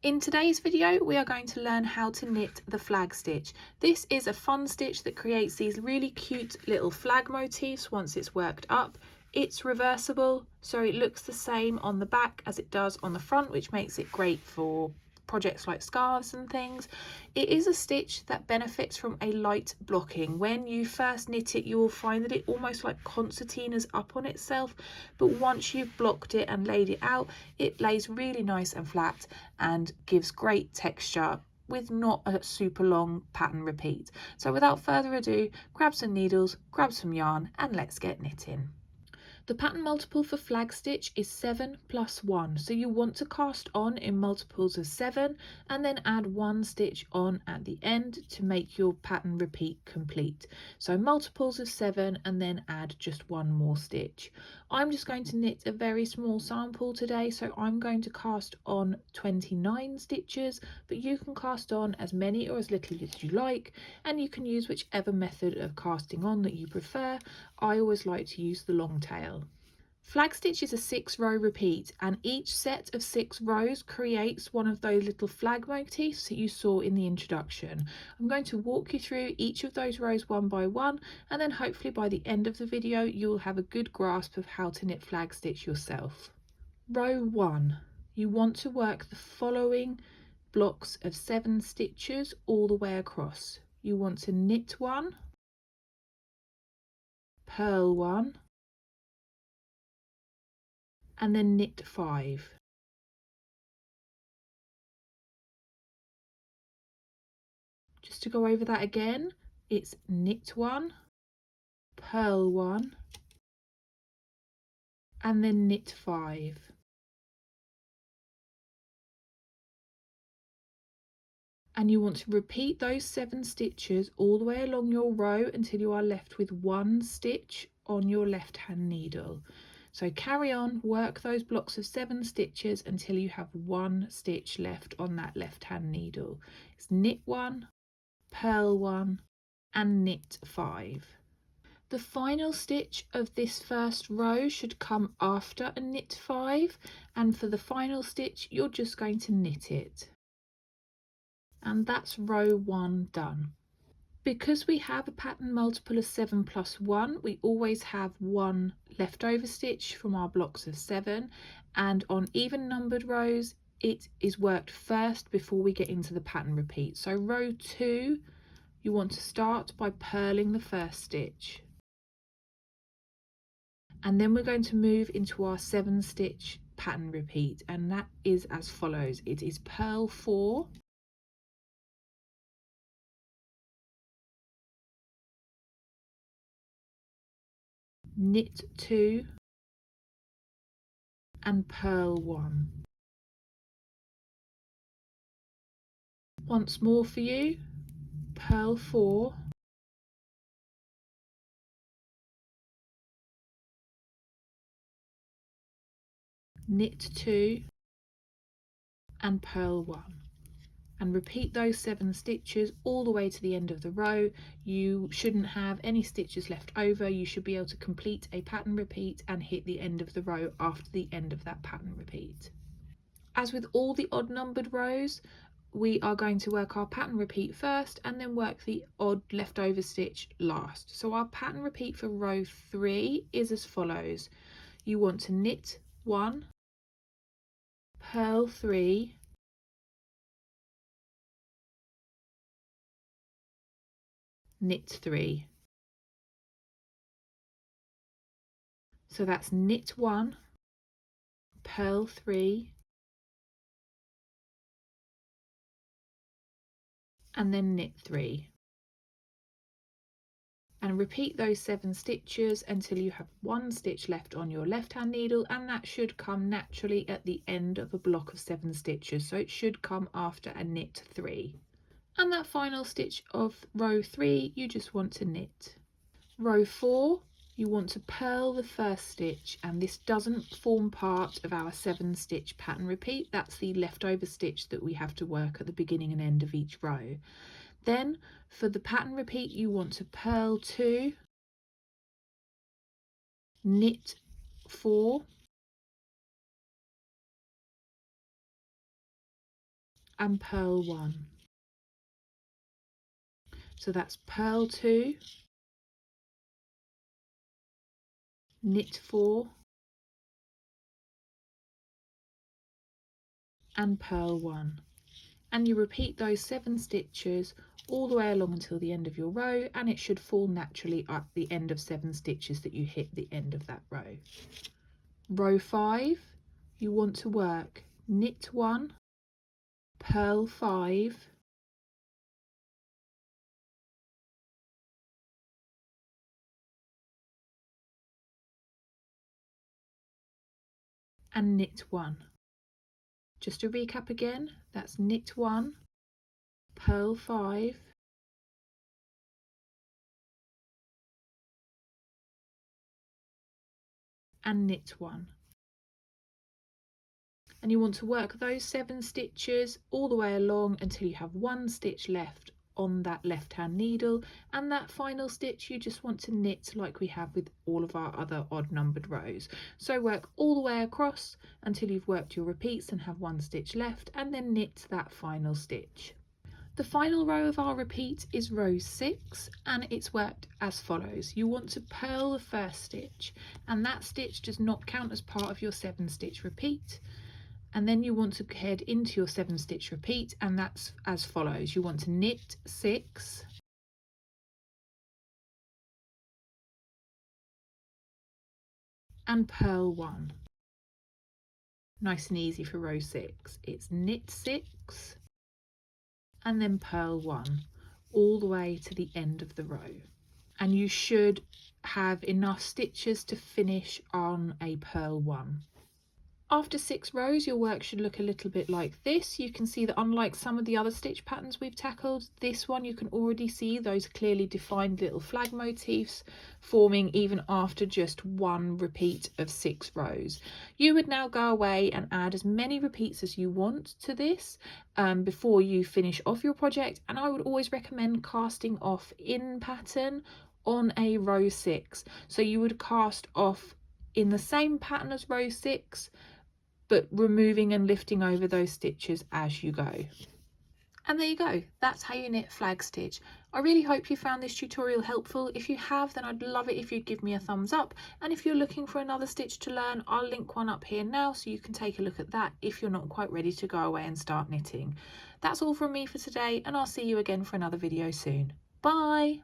In today's video, we are going to learn how to knit the flag stitch. This is a fun stitch that creates these really cute little flag motifs once it's worked up. It's reversible, so it looks the same on the back as it does on the front, which makes it great for projects like scarves and things. It is a stitch that benefits from a light blocking. When you first knit it, you will find that it almost like concertinas up on itself, but once you've blocked it and laid it out, it lays really nice and flat and gives great texture with not a super long pattern repeat. So without further ado, grab some needles, grab some yarn, and let's get knitting. The pattern multiple for flag stitch is 7 plus 1, so you want to cast on in multiples of 7 and then add 1 stitch on at the end to make your pattern repeat complete. So multiples of 7 and then add just 1 more stitch. I'm just going to knit a very small sample today, so I'm going to cast on 29 stitches, but you can cast on as many or as little as you like, and you can use whichever method of casting on that you prefer. I always like to use the long tail. Flag stitch is a 6-row repeat, and each set of 6 rows creates one of those little flag motifs that you saw in the introduction. I'm going to walk you through each of those rows one by one, and then hopefully by the end of the video you'll have a good grasp of how to knit flag stitch yourself. Row 1, you want to work the following blocks of 7 stitches all the way across. You want to knit 1, purl 1, and then knit 5. Just to go over that again, it's knit 1, purl 1, and then knit 5. And you want to repeat those 7 stitches all the way along your row until you are left with 1 stitch on your left hand needle. So carry on, work those blocks of 7 stitches until you have 1 stitch left on that left hand needle. It's knit 1, purl 1, and knit 5. The final stitch of this first row should come after a knit 5, and for the final stitch you're just going to knit it. And that's row 1 done. Because we have a pattern multiple of 7 plus 1, we always have 1 leftover stitch from our blocks of 7, and on even numbered rows it is worked first before we get into the pattern repeat. So row 2, you want to start by purling the first stitch, and then we're going to move into our 7 stitch pattern repeat, and that is as follows. It is purl 4, knit 2, and purl 1. Once more for you, purl 4, knit 2, and purl 1. And repeat those 7 stitches all the way to the end of the row. You shouldn't have any stitches left over. You should be able to complete a pattern repeat and hit the end of the row after the end of that pattern repeat. As with all the odd numbered rows, we are going to work our pattern repeat first and then work the odd leftover stitch last. So our pattern repeat for row 3 is as follows. You want to knit 1, purl 3, knit 3. So that's knit 1, purl 3, and then knit 3. And repeat those 7 stitches until you have 1 stitch left on your left hand needle, and that should come naturally at the end of a block of 7 stitches, so it should come after a knit 3. And that final stitch of row 3 you just want to knit. Row 4, you want to purl the first stitch, and this doesn't form part of our 7 stitch pattern repeat. That's the leftover stitch that we have to work at the beginning and end of each row. Then for the pattern repeat you want to purl 2, knit 4, and purl 1. So that's purl 2, knit 4 and purl 1. And you repeat those 7 stitches all the way along until the end of your row, and it should fall naturally at the end of 7 stitches that you hit the end of that row. Row 5, you want to work knit 1, purl 5, and knit 1. Just to recap again, that's knit 1, purl 5, and knit 1. And you want to work those 7 stitches all the way along until you have 1 stitch left on that left hand needle, and that final stitch you just want to knit like we have with all of our other odd numbered rows. So work all the way across until you've worked your repeats and have 1 stitch left, and then knit that final stitch. The final row of our repeat is row 6, and it's worked as follows. You want to purl the first stitch, and that stitch does not count as part of your 7 stitch repeat. And then you want to head into your 7 stitch repeat, and that's as follows. You want to knit 6, and purl 1. Nice and easy for row 6. It's knit 6 and then purl 1 all the way to the end of the row. And you should have enough stitches to finish on a purl 1. After 6 rows, your work should look a little bit like this. You can see that unlike some of the other stitch patterns we've tackled, this one you can already see those clearly defined little flag motifs forming even after just 1 repeat of 6 rows. You would now go away and add as many repeats as you want to this before you finish off your project, and I would always recommend casting off in pattern on a row 6. So you would cast off in the same pattern as row 6, but removing and lifting over those stitches as you go. And there you go, that's how you knit flag stitch. I really hope you found this tutorial helpful. If you have, then I'd love it if you'd give me a thumbs up, and if you're looking for another stitch to learn, I'll link one up here now so you can take a look at that if you're not quite ready to go away and start knitting. That's all from me for today, and I'll see you again for another video soon. Bye!